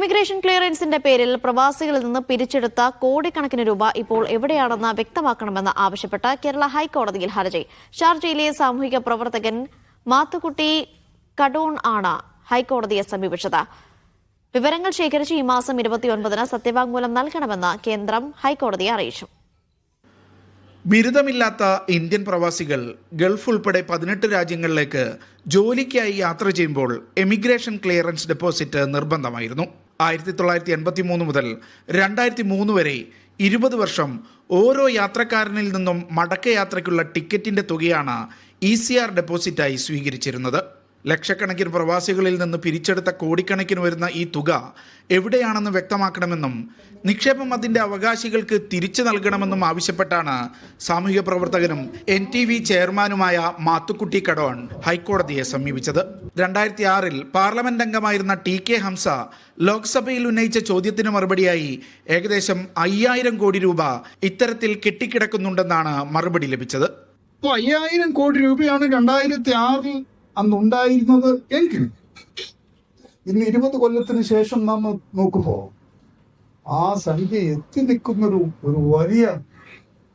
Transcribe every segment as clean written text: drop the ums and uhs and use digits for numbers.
Immigration ക്ലിയറൻസിന്റെ പേരിൽ പ്രവാസികളിൽ നിന്ന് പിരിച്ചെടുത്ത കോടിക്കണക്കിന് രൂപ ഇപ്പോൾ എവിടെയാണെന്ന് വ്യക്തമാക്കണമെന്ന് ആവശ്യപ്പെട്ട് കേരള ഹൈക്കോടതിയിൽ ഹർജി. ഷാർജയിലെ സാമൂഹിക പ്രവർത്തകൻ മാത്തുക്കുട്ടി കടോൺ ആണ് ഹൈക്കോടതിയെ സമീപിച്ചത്. വിവരങ്ങൾ ശേഖരിച്ച് ഈ മാസം 29-ന് സത്യവാങ്മൂലം നൽകണമെന്ന് കേന്ദ്രം ഹൈക്കോടതിയെ അറിയിച്ചു. ബിരുദമില്ലാത്ത ഇന്ത്യൻ പ്രവാസികൾ ഗൾഫ് ഉൾപ്പെടെ 18 രാജ്യങ്ങളിലേക്ക് ജോലിക്കായി യാത്ര ചെയ്യുമ്പോൾ എമിഗ്രേഷൻ ക്ലിയറൻസ് ഡെപ്പോസിറ്റ് നിർബന്ധമായിരുന്നു. 1983 മുതൽ 2003 വരെ 20 വർഷം ഓരോ യാത്രക്കാരനിൽ നിന്നും മടക്കയാത്രയ്ക്കുള്ള ടിക്കറ്റിന്റെ തുകയാണ് ECR ഡെപ്പോസിറ്റായി സ്വീകരിച്ചിരുന്നത്. ലക്ഷക്കണക്കിന് പ്രവാസികളിൽ നിന്ന് പിരിച്ചെടുത്ത കോടിക്കണക്കിന് വരുന്ന ഈ തുക എവിടെയാണെന്ന് വ്യക്തമാക്കണമെന്നും നിക്ഷേപം അതിന്റെ അവകാശികൾക്ക് തിരിച്ചു നൽകണമെന്നും ആവശ്യപ്പെട്ടാണ് സാമൂഹിക പ്രവർത്തകനും NTV ചെയർമാനുമായ മാത്തുക്കുട്ടി കടോൺ ഹൈക്കോടതിയെ സമീപിച്ചത്. 2006 പാർലമെന്റ് അംഗമായിരുന്ന TK ഹംസ ലോക്സഭയിൽ ഉന്നയിച്ച ചോദ്യത്തിന് മറുപടിയായി ഏകദേശം 5000 കോടി രൂപ ഇത്തരത്തിൽ കെട്ടിക്കിടക്കുന്നുണ്ടെന്നാണ് മറുപടി ലഭിച്ചത്. 5000 കോടി രൂപയാണ് 2006 അന്നുണ്ടായിരുന്നത് എങ്കിൽ ഇന്ന് 20 കൊല്ലത്തിന് ശേഷം നമ്മൾ നോക്കുമ്പോൾ ആ സംഖ്യ എത്തി നിൽക്കുന്നൊരു വലിയ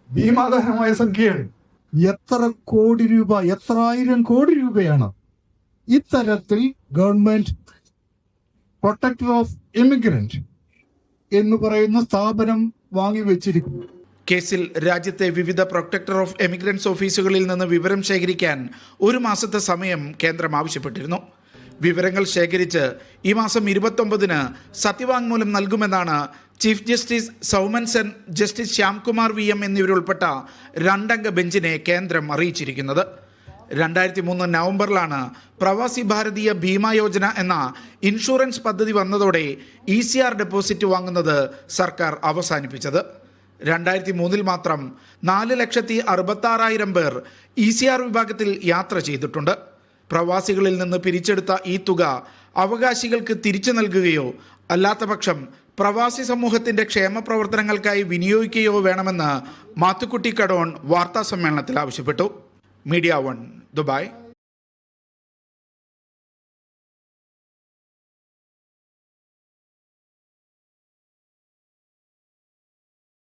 ഭീമാകരമായ സംഖ്യയാണ്. എത്ര കോടി രൂപ, എത്ര ആയിരം കോടി രൂപയാണ് ഇത്തരത്തിൽ ഗവൺമെന്റ് പ്രൊട്ടക്ടർ ഓഫ് ഇമിഗ്രന്റ് എന്ന് പറയുന്ന സ്ഥാപനം വാങ്ങിവെച്ചിരിക്കുന്നു. കേസിൽ രാജ്യത്തെ വിവിധ പ്രൊട്ടക്ടർ ഓഫ് എമിഗ്രൻസ് ഓഫീസുകളിൽ നിന്ന് വിവരം ശേഖരിക്കാൻ 1 മാസത്തെ സമയം കേന്ദ്രം ആവശ്യപ്പെട്ടിരുന്നു. വിവരങ്ങൾ ശേഖരിച്ച് ഈ മാസം 29-ന് സത്യവാങ്മൂലം നൽകുമെന്നാണ് chief justice Soumen Sen, justice Shyamkumar VM എന്നിവരുൾപ്പെട്ട 2 അംഗ ബെഞ്ചിനെ കേന്ദ്രം അറിയിച്ചിരിക്കുന്നത്. 2003 നവംബറിലാണ് പ്രവാസി ഭാരതീയ ഭീമാ യോജന എന്ന ഇൻഷുറൻസ് പദ്ധതി വന്നതോടെ ECR ഡെപ്പോസിറ്റ് വാങ്ങുന്നത് സർക്കാർ അവസാനിപ്പിച്ചത്. 2003 മാത്രം 4,66,000 പേർ ECR വിഭാഗത്തിൽ യാത്ര ചെയ്തിട്ടുണ്ട്. പ്രവാസികളിൽ നിന്ന് പിരിച്ചെടുത്ത ഈ തുക അവകാശികൾക്ക് തിരിച്ചു നൽകുകയോ അല്ലാത്തപക്ഷം പ്രവാസി സമൂഹത്തിന്റെ ക്ഷേമ പ്രവർത്തനങ്ങൾക്കായി വിനിയോഗിക്കുകയോ വേണമെന്ന് മാത്തുക്കുട്ടി കടോൺ വാർത്താ സമ്മേളനത്തിൽ ആവശ്യപ്പെട്ടു. Media 1 Dubai.